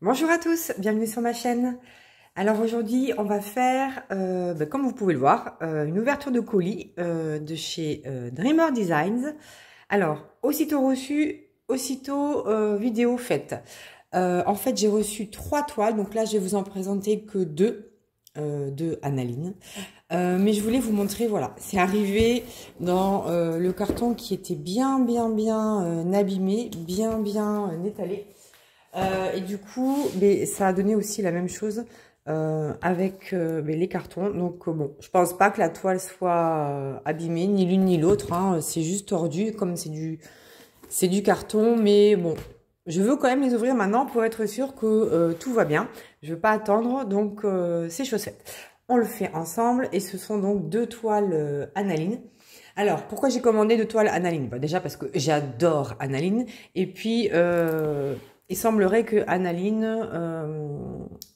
Bonjour à tous, bienvenue sur ma chaîne. Alors aujourd'hui, on va faire, comme vous pouvez le voir, une ouverture de colis de chez Dreamer Designs. Alors, aussitôt reçu, aussitôt vidéo faite. En fait, j'ai reçu 3 toiles, donc là, je vais vous en présenter que deux de Analine. Mais je voulais vous montrer, voilà, c'est arrivé dans le carton qui était bien abîmé, bien étalé. Et du coup, ça a donné aussi la même chose avec les cartons. Donc bon, je pense pas que la toile soit abîmée, ni l'une ni l'autre. Hein, c'est juste tordu, comme c'est du carton. Mais bon, je veux quand même les ouvrir maintenant pour être sûr que tout va bien. Je veux pas attendre, donc c'est chose faite. On le fait ensemble et ce sont donc 2 toiles Analine. Alors, pourquoi j'ai commandé 2 toiles Analine? Déjà parce que j'adore Analine. Et puis, il semblerait que Analine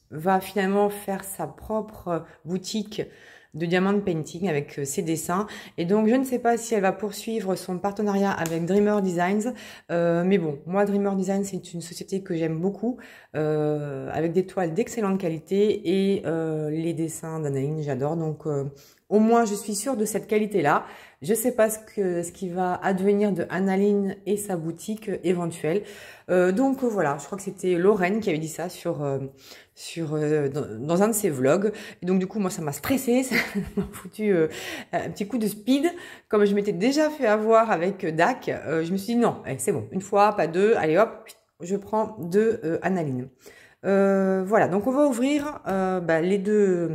va finalement faire sa propre boutique de diamond painting avec ses dessins. Et donc, je ne sais pas si elle va poursuivre son partenariat avec Dreamer Designs. Mais bon, moi, Dreamer Designs, c'est une société que j'aime beaucoup, avec des toiles d'excellente qualité et les dessins d'Analine, j'adore. Donc, au moins, je suis sûre de cette qualité-là. Je ne sais pas ce qui va advenir de Analine et sa boutique éventuelle. Donc voilà, je crois que c'était Lorraine qui avait dit ça dans un de ses vlogs. Et donc du coup, moi, ça m'a stressée, ça m'a foutu un petit coup de speed. Comme je m'étais déjà fait avoir avec DAC, je me suis dit non, c'est bon, une fois, pas deux, allez hop, je prends 2 Analine. Voilà, donc on va ouvrir les deux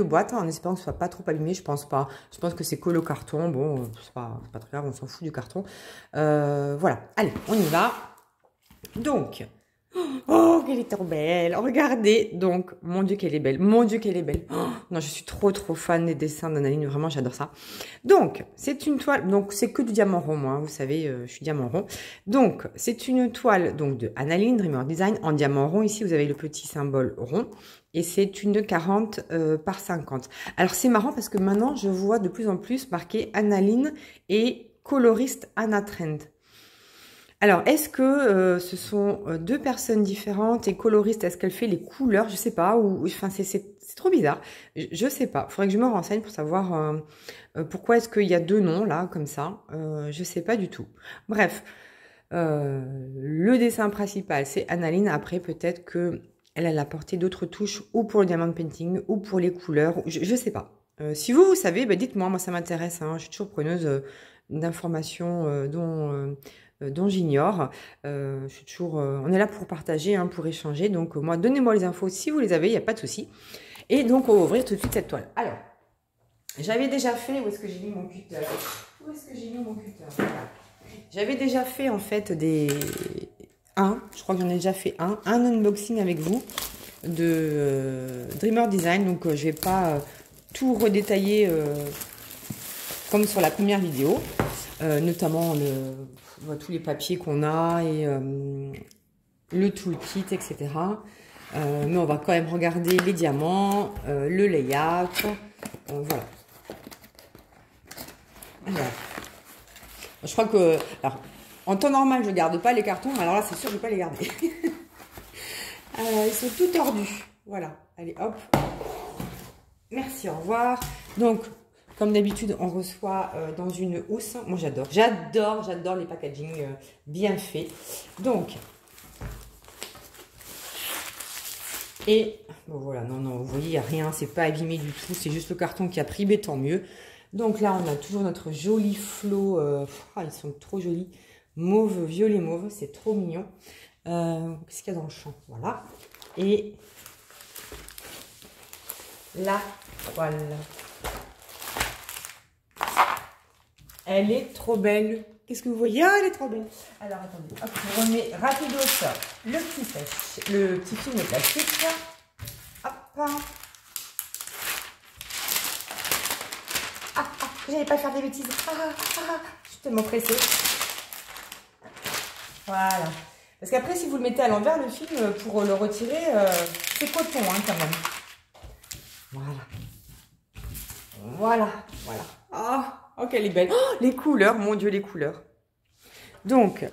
boîtes, hein, en espérant que ce soit pas trop abîmé. Je pense pas. Je pense que c'est collé au carton. Bon, c'est pas très grave, on s'en fout du carton. Voilà, allez, on y va. Donc, oh, qu'elle est trop belle. Regardez, donc, mon Dieu qu'elle est belle. Mon Dieu qu'elle est belle. Oh, non, je suis trop fan des dessins d'Analine. Vraiment, j'adore ça. Donc, c'est une toile. Donc, c'est que du diamant rond, moi. Vous savez, je suis diamant rond. Donc, c'est une toile donc de Analine, Dreamer Design, en diamant rond. Ici, vous avez le petit symbole rond. Et c'est une 40 par 50. Alors, c'est marrant parce que maintenant, je vois de plus en plus marqué Analine et coloriste Anna Trend. Alors, est-ce que ce sont 2 personnes différentes et coloristes? Est-ce qu'elle fait les couleurs? Je sais pas. Ou enfin, c'est trop bizarre. Je sais pas. Faudrait que je me renseigne pour savoir pourquoi est-ce qu'il y a 2 noms là, comme ça. Je sais pas du tout. Bref, le dessin principal, c'est Analine. Après, peut-être que elle a apporté d'autres touches, ou pour le diamond painting, ou pour les couleurs. Je sais pas. Si vous savez, dites-moi. Moi, ça m'intéresse. Hein. Je suis toujours preneuse d'informations dont j'ignore. Je suis toujours, on est là pour partager, hein, pour échanger. Donc moi, donnez-moi les infos si vous les avez, il n'y a pas de souci. Et donc on va ouvrir tout de suite cette toile. Alors, j'avais déjà fait, où est-ce que j'ai mis mon cutter? Où est-ce que j'ai mis mon cutter? Voilà. J'avais déjà fait en fait je crois que j'en ai déjà fait un unboxing avec vous de Dreamer Design. Donc je vais pas tout redétailler comme sur la première vidéo. Notamment tous les papiers qu'on a et le toolkit, etc. Mais on va quand même regarder les diamants, le layout, voilà. Alors, je crois que, alors, en temps normal, je ne garde pas les cartons, mais alors là, c'est sûr, je ne vais pas les garder. Ils sont tout tordus. Voilà, allez, hop. Merci, au revoir. Donc, comme d'habitude, on reçoit dans une housse. Moi, j'adore les packaging bien faits. Donc, et bon, voilà, non, vous voyez, il n'y a rien, c'est pas abîmé du tout. C'est juste le carton qui a pris, mais tant mieux. Donc là, on a toujours notre joli flot. Ils sont trop jolis. Mauve, violet mauve, c'est trop mignon. Qu'est-ce qu'il y a dans le champ? Voilà. Et la toile. Elle est trop belle. Qu'est-ce que vous voyez? Ah, elle est trop belle. Alors, attendez. Hop, je remets rapidos le petit film plastique. Hop. J'allais pas faire des bêtises. Je suis tellement pressée. Voilà. Parce qu'après, si vous le mettez à l'envers, le film, pour le retirer, c'est coton, hein, quand même. Voilà. Oh, qu'elle est belle. Oh, les couleurs, mon Dieu, les couleurs. Donc,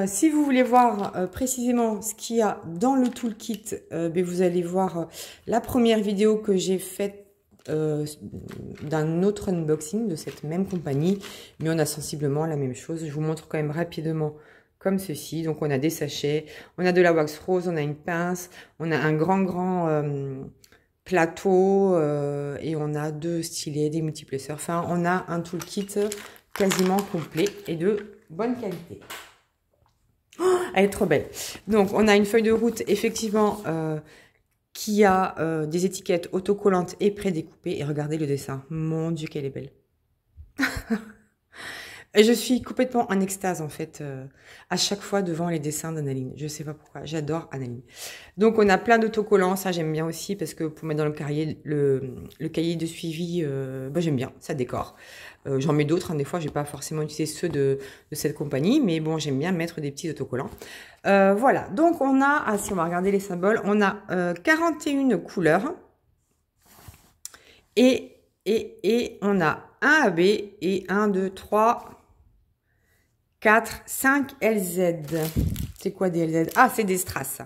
Si vous voulez voir précisément ce qu'il y a dans le toolkit, vous allez voir la première vidéo que j'ai faite d'un autre unboxing de cette même compagnie, mais on a sensiblement la même chose. Je vous montre quand même rapidement comme ceci. Donc on a des sachets, on a de la wax rose, on a une pince, on a un grand plateau et on a 2 stylets, des multiplesseurs. Enfin, on a un toolkit quasiment complet et de bonne qualité. Oh, elle est trop belle. Donc, on a une feuille de route, effectivement, qui a des étiquettes autocollantes et prédécoupées. Et regardez le dessin. Mon Dieu, qu'elle est belle. Et je suis complètement en extase, en fait, à chaque fois devant les dessins d'Analine. Je sais pas pourquoi. J'adore Analine. Donc, on a plein d'autocollants. Ça, j'aime bien aussi parce que pour mettre dans le cahier, le cahier de suivi, j'aime bien. Ça décore. J'en mets d'autres. Hein, des fois, je vais pas forcément utiliser ceux de cette compagnie. Mais bon, j'aime bien mettre des petits autocollants. Voilà. Donc, on a, si on va regarder les symboles, on a 41 couleurs. Et on a un AB et 1, 2, 3... 4, 5 LZ. C'est quoi des LZ? Ah, c'est des strass.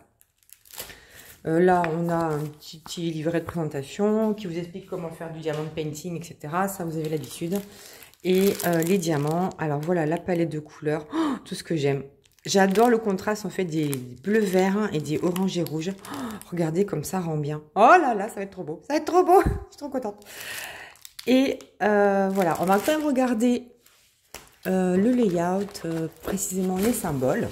Là, on a un petit livret de présentation qui vous explique comment faire du diamant painting, etc. Ça, vous avez l'habitude. Et les diamants. Alors, voilà la palette de couleurs. Oh, tout ce que j'aime. J'adore le contraste, en fait, des bleus verts et des oranges et rouges. Oh, regardez comme ça rend bien. Oh là là, ça va être trop beau. Ça va être trop beau. Je suis trop contente. Et voilà, on va quand même regarder... le layout, précisément les symboles.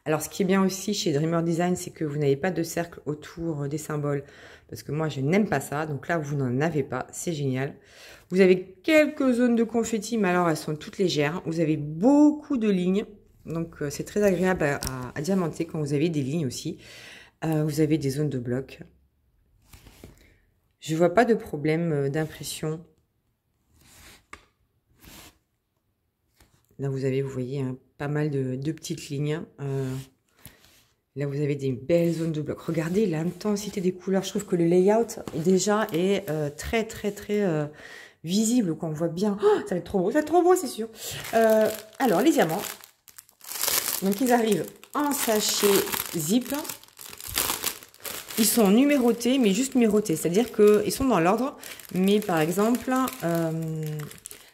Alors, ce qui est bien aussi chez Dreamer Design, c'est que vous n'avez pas de cercle autour des symboles. Parce que moi, je n'aime pas ça. Donc là, vous n'en avez pas. C'est génial. Vous avez quelques zones de confetti, mais alors elles sont toutes légères. Vous avez beaucoup de lignes. Donc, c'est très agréable à diamanter quand vous avez des lignes aussi. Vous avez des zones de blocs. Je vois pas de problème d'impression. Là, vous avez, vous voyez, hein, pas mal de petites lignes. Là, vous avez des belles zones de blocs. Regardez l'intensité des couleurs. Je trouve que le layout, déjà, est très visible, qu'on voit bien. Oh, ça va être trop beau. Ça va être trop beau, c'est sûr. Alors, les diamants. Donc, ils arrivent en sachet zip. Ils sont numérotés, mais juste numérotés. C'est-à-dire qu'ils sont dans l'ordre. Mais, par exemple,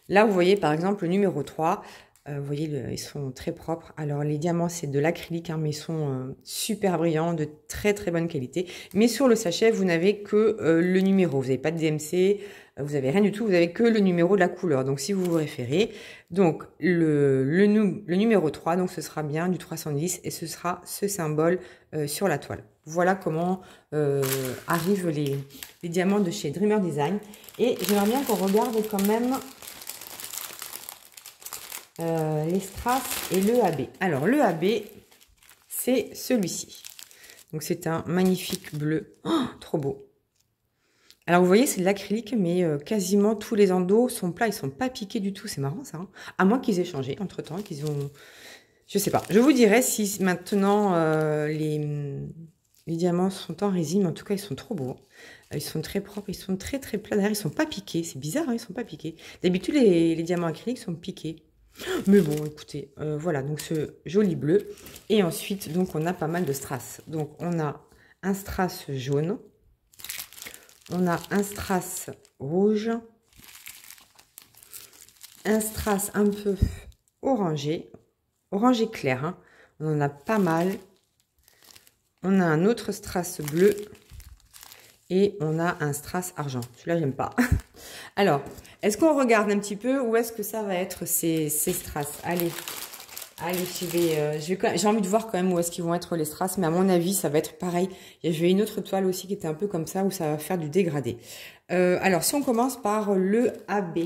là, vous voyez, par exemple, le numéro 3... vous voyez, ils sont très propres. Alors, les diamants, c'est de l'acrylique, hein, mais ils sont super brillants, de très bonne qualité. Mais sur le sachet, vous n'avez que le numéro. Vous n'avez pas de DMC, vous n'avez rien du tout. Vous n'avez que le numéro de la couleur. Donc, si vous vous référez, donc le numéro 3, donc ce sera bien du 310 et ce sera ce symbole sur la toile. Voilà comment arrivent les diamants de chez Dreamer Design. Et j'aimerais bien qu'on regarde quand même... les strass et le AB. Alors, le AB, c'est celui-ci. Donc, c'est un magnifique bleu. Oh, trop beau. Alors, vous voyez, c'est de l'acrylique, mais quasiment tous les endos sont plats. Ils sont pas piqués du tout. C'est marrant, ça. Hein, à moins qu'ils aient changé entre-temps, qu'ils ont... Je sais pas. Je vous dirai si maintenant les diamants sont en résine. En tout cas, ils sont trop beaux. Ils sont très propres. Ils sont très plats. D'ailleurs, ils sont pas piqués. C'est bizarre, hein, ils sont pas piqués. D'habitude, les diamants acryliques sont piqués. Mais bon, écoutez, voilà, donc ce joli bleu. Et ensuite, donc, on a pas mal de strass. Donc, on a un strass jaune. On a un strass rouge. Un strass un peu orangé. Orangé clair, hein. On en a pas mal. On a un autre strass bleu. Et on a un strass argent. Celui-là, j'aime pas. Alors, est-ce qu'on regarde un petit peu où est-ce que ça va être ces strass? Allez, j'ai envie de voir quand même où est-ce qu'ils vont être les strass, mais à mon avis, ça va être pareil. J'ai une autre toile aussi qui était un peu comme ça, où ça va faire du dégradé. Alors, si on commence par le AB.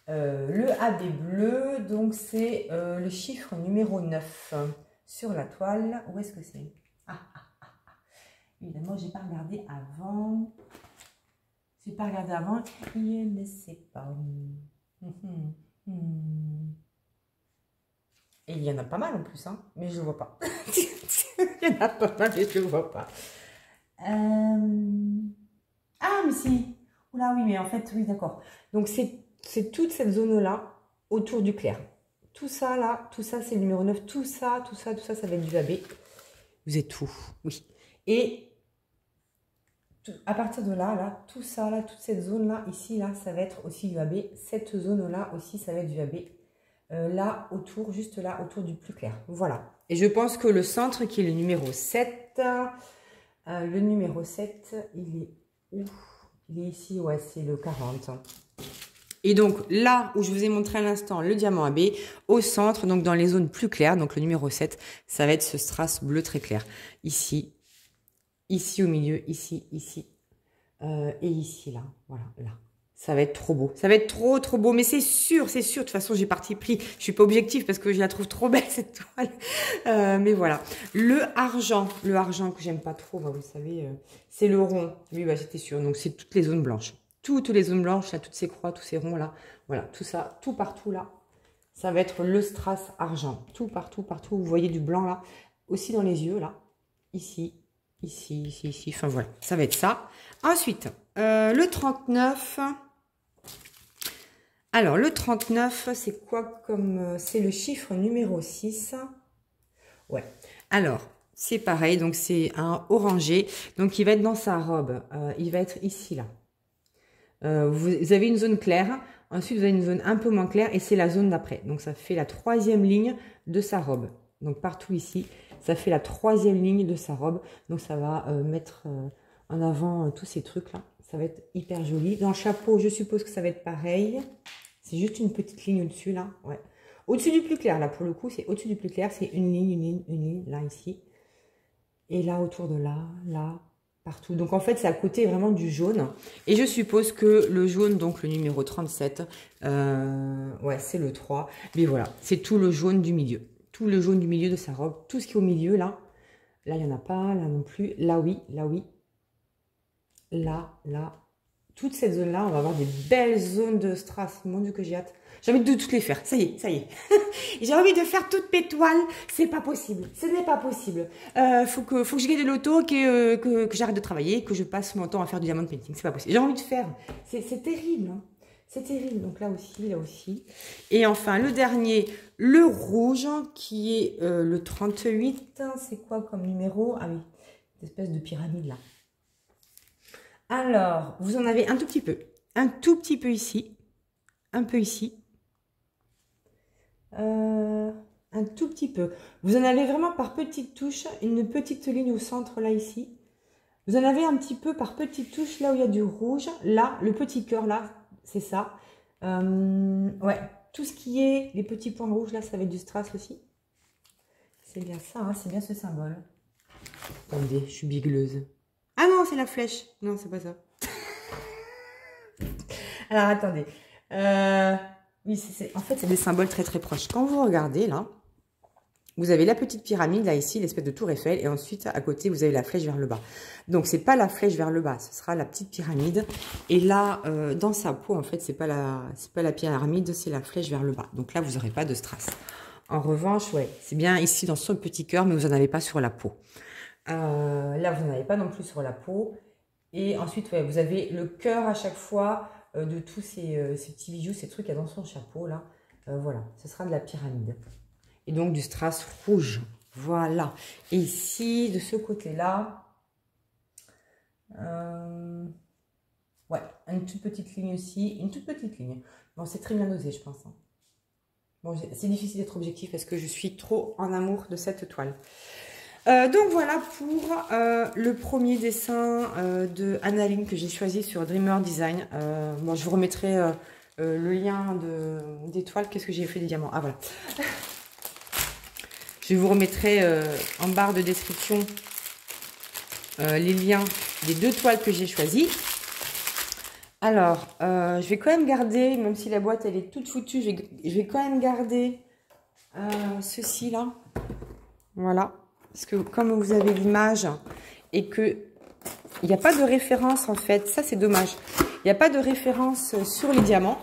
Le AB bleu, donc c'est le chiffre numéro 9 sur la toile. Où est-ce que c'est? Évidemment, j'ai pas regardé avant. Je ne sais pas. Et il y en a pas mal en plus, hein, mais je ne le vois pas. Il y en a pas mal, mais je ne le vois pas. Ah, mais si. Oula, oui, mais en fait, oui, d'accord. Donc, c'est toute cette zone-là autour du clair. Tout ça, là, tout ça, c'est le numéro 9. Tout ça, ça va être du AB. Vous êtes tout, oui. Et à partir de là, tout ça, là, toute cette zone-là, ici, là, ça va être aussi du AB. Cette zone-là aussi, ça va être du AB. Là, autour, juste là, autour du plus clair. Voilà. Et je pense que le centre, qui est le numéro 7, il est où? Il est ici, ouais, c'est le 40. Et donc, là où je vous ai montré à l'instant le diamant AB, au centre, donc dans les zones plus claires, donc le numéro 7, ça va être ce strass bleu très clair. Ici, ici au milieu, ici, et ici, là, voilà, là. Ça va être trop beau. Ça va être trop beau. Mais c'est sûr, c'est sûr. De toute façon, j'ai parti pris. Je suis pas objective parce que je la trouve trop belle, cette toile. Mais voilà. Le argent que j'aime pas trop, bah, vous savez, c'est le rond. Oui, bah, j'étais sûre. Donc, c'est toutes les zones blanches. Toutes les zones blanches, là, toutes ces croix, tous ces ronds, là. Voilà, tout ça, tout partout, là. Ça va être le strass argent. Tout partout. Vous voyez du blanc, là. Aussi dans les yeux, là. Ici. Enfin, voilà. Ça va être ça. Ensuite, le 39... Alors, le 39, c'est quoi comme... c'est le chiffre numéro 6. Ouais. Alors, c'est pareil. Donc, c'est un orangé. Donc, il va être dans sa robe. Il va être ici, là. Vous avez une zone claire. Ensuite, vous avez une zone un peu moins claire. Et c'est la zone d'après. Donc, ça fait la 3e ligne de sa robe. Donc, partout ici, ça fait la 3e ligne de sa robe. Donc, ça va mettre en avant tous ces trucs-là. Ça va être hyper joli. Dans le chapeau, je suppose que ça va être pareil. C'est juste une petite ligne au-dessus, là. Ouais. Au-dessus du plus clair, là, pour le coup, c'est au-dessus du plus clair. C'est une ligne, là, ici. Et là, autour de là, partout. Donc, en fait, c'est à côté vraiment du jaune. Et je suppose que le jaune, donc le numéro 37, ouais, c'est le 3. Mais voilà, c'est tout le jaune du milieu. Tout le jaune du milieu de sa robe. Tout ce qui est au milieu, là. Là, il n'y en a pas. Là non plus. Là, oui. Là. Toute cette zone-là, on va avoir des belles zones de strass. Mon Dieu, que j'ai hâte. J'ai envie de toutes les faire. Ça y est. J'ai envie de faire toutes mes toiles. C'est pas possible. Ce n'est pas possible. Faut que je gagne de l'auto, que j'arrête de travailler, que je passe mon temps à faire du diamond painting. C'est pas possible. J'ai envie de faire. C'est terrible. Hein. C'est terrible. Donc là aussi. Et enfin, le dernier, le rouge, qui est le 38. C'est quoi comme numéro? Ah oui, cette espèce de pyramide là. Alors, vous en avez un tout petit peu. Un tout petit peu ici. Un peu ici. Un tout petit peu. Vous en avez vraiment par petites touches. Une petite ligne au centre, là, ici. Vous en avez un petit peu par petites touches, là où il y a du rouge. Là, le petit cœur, là, c'est ça. Ouais, tout ce qui est les petits points rouges, là, ça va être du strass aussi. C'est bien ça, hein, c'est bien ce symbole. Attendez, je suis bigleuse. Ah non, c'est la flèche. Non, c'est pas ça. Alors, attendez. Oui, en fait, c'est des symboles très, très proches. Quand vous regardez, là, vous avez la petite pyramide, là, ici, l'espèce de tour Eiffel. Et ensuite, à côté, vous avez la flèche vers le bas. Donc, c'est pas la flèche vers le bas. Ce sera la petite pyramide. Et là, dans sa peau, en fait, c'est pas la pyramide, c'est la flèche vers le bas. Donc là, vous n'aurez pas de strass. En revanche, ouais, c'est bien ici, dans son petit cœur, mais vous n'en avez pas sur la peau. Là, vous n'en avez pas non plus sur la peau. Et ensuite, ouais, vous avez le cœur à chaque fois de tous ces petits bijoux, ces trucs qu'il y a dans son chapeau, là. Voilà, ce sera de la pyramide. Et donc, du strass rouge. Voilà. Et ici, de ce côté-là, ouais, une toute petite ligne aussi. Une toute petite ligne. Bon, c'est très bien dosé, je pense. Hein. Bon, c'est difficile d'être objectif parce que je suis trop en amour de cette toile. Donc voilà pour le premier dessin de Annaline que j'ai choisi sur Dreamer Design. Bon, je vous remettrai le lien des toiles. Qu'est-ce que j'ai fait des diamants? Ah voilà. Je vous remettrai en barre de description les liens des 2 toiles que j'ai choisies. Alors, je vais quand même garder, même si la boîte elle est toute foutue, je vais quand même garder ceci là. Voilà. Parce que comme vous avez l'image et que il n'y a pas de référence en fait, ça c'est dommage. Il n'y a pas de référence sur les diamants.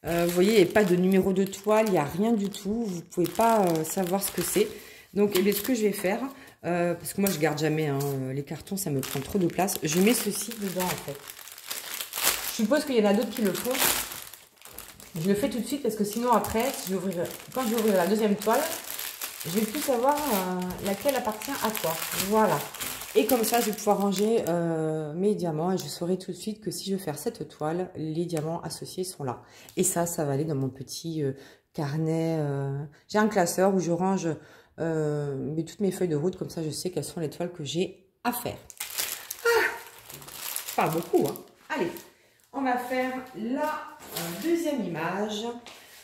Vous voyez, il n'y a pas de numéro de toile, il n'y a rien du tout. Vous ne pouvez pas savoir ce que c'est. Donc, eh bien, ce que je vais faire, parce que moi je garde jamais hein, les cartons, ça me prend trop de place. Je mets ceci dedans en fait. Je suppose qu'il y en a d'autres qui le font. Je le fais tout de suite parce que sinon après, quand je vais ouvrir la deuxième toile, je vais plus savoir laquelle appartient à quoi. Voilà. Et comme ça, je vais pouvoir ranger mes diamants et je saurai tout de suite que si je veux faire cette toile, les diamants associés sont là. Et ça va aller dans mon petit carnet. J'ai un classeur où je range toutes mes feuilles de route. Comme ça, je sais quelles sont les toiles que j'ai à faire. Pas beaucoup, hein. Allez, on va faire la deuxième image.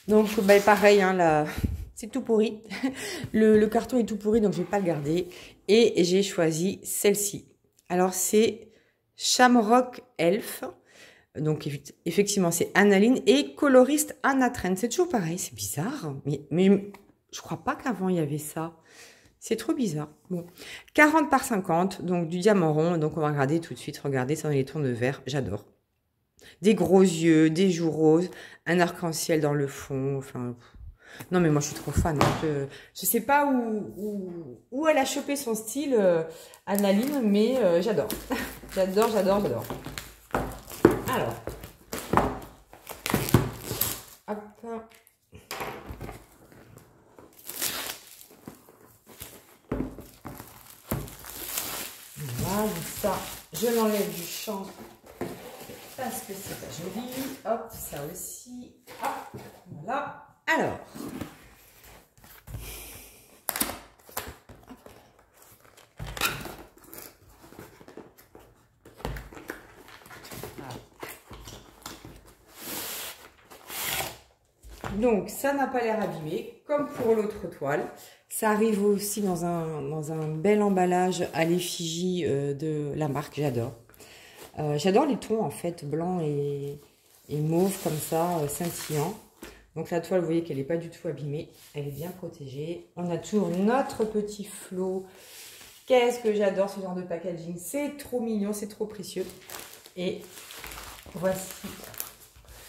Donc, bah, pareil, hein, là, c'est tout pourri. Le carton est tout pourri, donc je ne vais pas le garder. Et j'ai choisi celle-ci. Alors, c'est Shamrock Elf. Donc, effectivement, c'est Analine et coloriste Anna Tren. C'est toujours pareil, c'est bizarre. Mais je crois pas qu'avant, il y avait ça. C'est trop bizarre. Bon, 40 par 50, donc du diamant rond. Donc, on va regarder tout de suite. Regardez, ça dans les tons de vert. J'adore. Des gros yeux, des joues roses, un arc-en-ciel dans le fond. Enfin, non, mais moi, je suis trop fan. Hein. Je sais pas où elle a chopé son style, Analine, mais j'adore. J'adore. Alors, hop. Voilà, ça, je l'enlève du champ parce que c'est pas joli. Hop, ça aussi. Hop, voilà. Alors, donc ça n'a pas l'air abîmé comme pour l'autre toile. Ça arrive aussi dans un bel emballage à l'effigie de la marque. J'adore. J'adore les tons en fait blanc et mauve comme ça, scintillant. Donc la toile, vous voyez qu'elle n'est pas du tout abîmée. Elle est bien protégée. On a toujours notre petit flot. Qu'est-ce que j'adore ce genre de packaging. C'est trop mignon, c'est trop précieux. Et voici.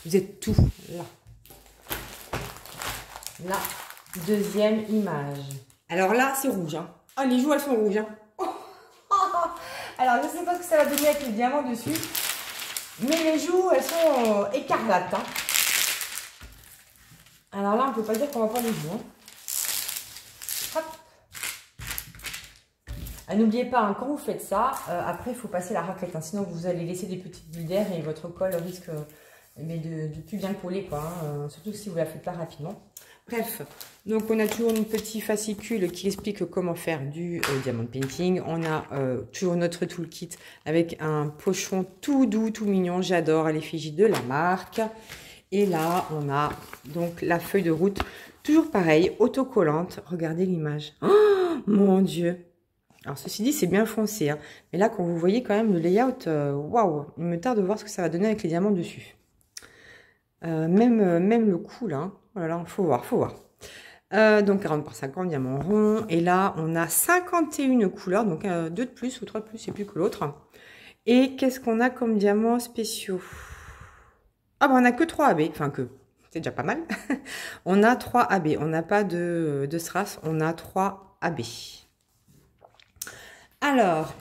Vous êtes tout là. La deuxième image. Alors là, c'est rouge. Hein. Oh, les joues, elles sont rouges. Hein. Alors, je ne sais pas ce que ça va donner avec les diamants dessus. Mais les joues, elles sont écarlates. Hein. Alors là, on ne peut pas dire qu'on va pas les joues. Hein. N'oubliez pas, hein, quand vous faites ça, après, il faut passer la raclette. Hein, sinon, vous allez laisser des petites bulles d'air et votre colle risque de plus bien coller. Quoi, hein, surtout si vous ne la faites pas rapidement. Bref, donc on a toujours une petite fascicule qui explique comment faire du diamond painting. On a toujours notre toolkit avec un pochon tout doux, tout mignon. J'adore, à l'effigie de la marque. Et là, on a donc la feuille de route, toujours pareil, autocollante. Regardez l'image. Oh mon Dieu! Alors ceci dit, c'est bien foncé. Hein. Mais là, quand vous voyez quand même le layout, waouh! Il me tarde de voir ce que ça va donner avec les diamants dessus. Même le coup, là. Oh là là, faut voir. Donc 40 par 50, diamant rond. Et là, on a 51 couleurs. Donc 2 de plus ou 3 de plus, c'est plus que l'autre. Et qu'est-ce qu'on a comme diamants spéciaux? Ah, ben on n'a que 3 AB. Enfin, c'est déjà pas mal. On a 3 AB. On n'a pas de strass. On a 3 AB. Alors,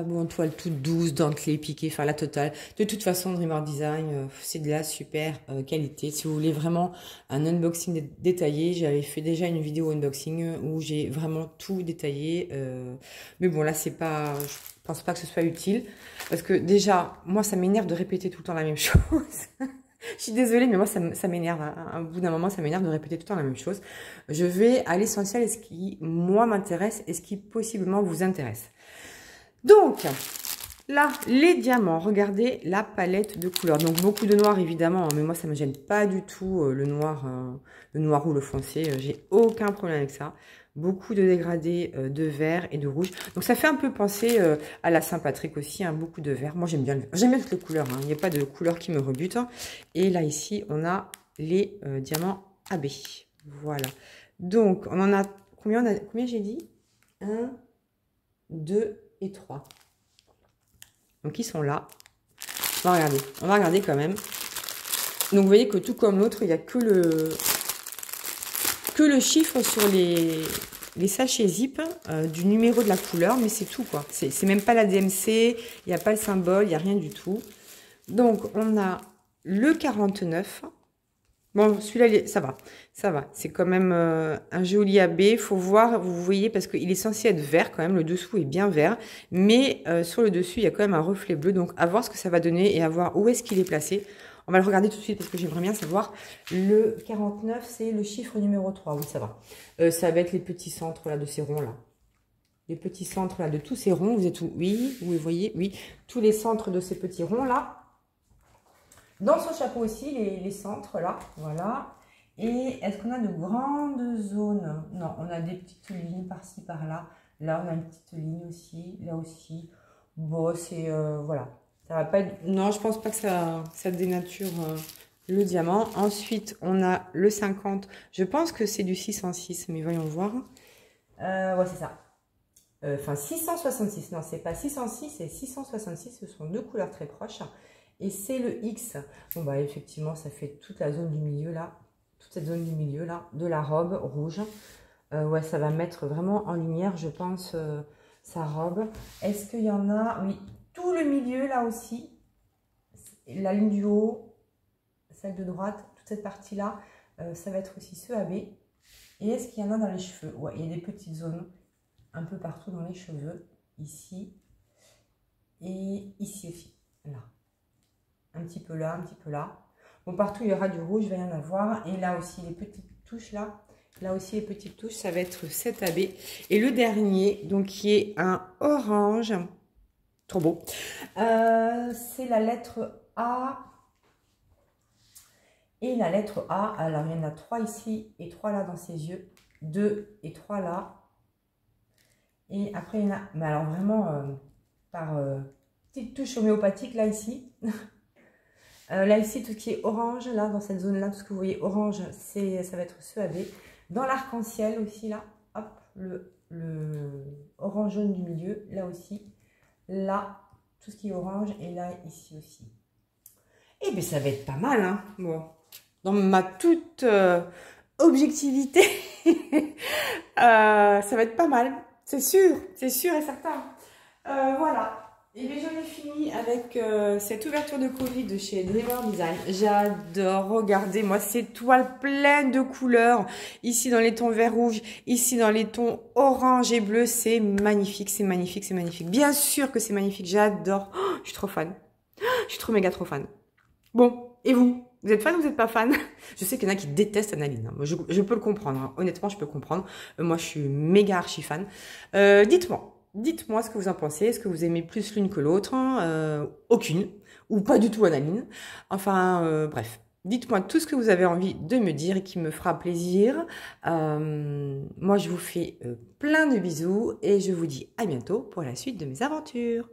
bon, toile toute douce, dentelée, piquée, enfin la totale. De toute façon, Dreamer Design, c'est de la super qualité. Si vous voulez vraiment un unboxing détaillé, j'avais fait déjà une vidéo unboxing où j'ai vraiment tout détaillé. Mais bon, là, c'est pas, je pense pas que ce soit utile. Parce que déjà, moi, ça m'énerve de répéter tout le temps la même chose. Je suis désolée, mais moi, ça m'énerve. Au bout d'un moment, ça m'énerve de répéter tout le temps la même chose. Je vais à l'essentiel et ce qui, moi, m'intéresse et ce qui possiblement vous intéresse. Donc, là, les diamants. Regardez la palette de couleurs. Donc, beaucoup de noir, évidemment. Hein, mais moi, ça ne me gêne pas du tout le noir ou le foncé. J'ai aucun problème avec ça. Beaucoup de dégradés de vert et de rouge. Donc, ça fait un peu penser à la Saint-Patrick aussi. Hein, beaucoup de vert. Moi, j'aime bien toutes les couleurs. Hein. Il n'y a pas de couleur qui me rebute. Hein. Et là, ici, on a les diamants AB. Voilà. Donc, on en a... Combien j'ai dit? 1, 2 et 3. Donc, ils sont là. On va regarder. On va regarder quand même. Donc, vous voyez que tout comme l'autre, il n'y a que le chiffre sur les sachets zip du numéro de la couleur, mais c'est tout quoi. C'est même pas la DMC, il n'y a pas le symbole, il n'y a rien du tout. Donc on a le 49, Bon, celui-là, ça va. Ça va. C'est quand même un joli AB. Faut voir, vous voyez, parce qu'il est censé être vert quand même. Le dessous est bien vert. Mais sur le dessus, il y a quand même un reflet bleu. Donc, à voir ce que ça va donner et à voir où est-ce qu'il est placé. On va le regarder tout de suite parce que j'aimerais bien savoir. Le 49, c'est le chiffre numéro 3. Oui, ça va. Ça va être les petits centres là de ces ronds-là. Les petits centres là de tous ces ronds. Vous êtes où? Oui, vous voyez, oui. Tous les centres de ces petits ronds-là. Dans son chapeau aussi, les centres, là, voilà. Et est-ce qu'on a de grandes zones? Non, on a des petites lignes par-ci, par-là. Là, on a une petite ligne aussi, là aussi. Bon, c'est, voilà. Ça va pas être... Non, je pense pas que ça dénature le diamant. Ensuite, on a le 50. Je pense que c'est du 606, mais voyons voir. Ouais, c'est ça. Enfin, 666. Non, c'est pas 606, c'est 666. Ce sont deux couleurs très proches. Et c'est le X. Bon, bah, effectivement, ça fait toute la zone du milieu, là. Toute cette zone du milieu, là, de la robe rouge. Ouais, ça va mettre vraiment en lumière, je pense, sa robe. Est-ce qu'il y en a? Oui, tout le milieu, là aussi. La ligne du haut, celle de droite, toute cette partie-là, ça va être aussi ce AB. Et est-ce qu'il y en a dans les cheveux? Ouais, il y a des petites zones un peu partout dans les cheveux. Ici. Et ici aussi. Là. Un petit peu là, un petit peu là. Bon, partout, il y aura du rouge, il va y en avoir. Et là aussi, les petites touches, là aussi, les petites touches, ça va être cet AB. Et le dernier, donc, qui est un orange. Trop beau. C'est la lettre A. Et la lettre A, alors, il y en a 3 ici et 3 là dans ses yeux. 2 et 3 là. Et après, il y en a... Mais alors, vraiment, par petite touche homéopathique, là, ici. Là ici, tout ce qui est orange, là, dans cette zone-là, tout ce que vous voyez orange, ça va être ce AB. Dans l'arc-en-ciel aussi, là, hop, le orange jaune du milieu, là aussi. Là, tout ce qui est orange, et là, ici aussi. Eh bien, ça va être pas mal, hein. Bon, dans ma toute objectivité, ça va être pas mal. C'est sûr et certain. Voilà. Et bien j'en ai fini avec cette ouverture de colis de chez Dreamer Design. J'adore regarder, moi, ces toiles pleines de couleurs. Ici dans les tons vert rouge, ici dans les tons orange et bleu. C'est magnifique, c'est magnifique, c'est magnifique. Bien sûr que c'est magnifique, j'adore. Oh, je suis trop fan. Je suis trop méga trop fan. Bon, et vous? Vous êtes fan ou vous n'êtes pas fan? Je sais qu'il y en a qui détestent Analine. Hein. Je peux le comprendre. Hein. Honnêtement, je peux le comprendre. Moi, je suis méga archi fan. Dites-moi ce que vous en pensez. Est-ce que vous aimez plus l'une que l'autre? Aucune. Ou pas du tout Analine. Enfin, bref. Dites-moi tout ce que vous avez envie de me dire et qui me fera plaisir. Moi, je vous fais plein de bisous et je vous dis à bientôt pour la suite de mes aventures.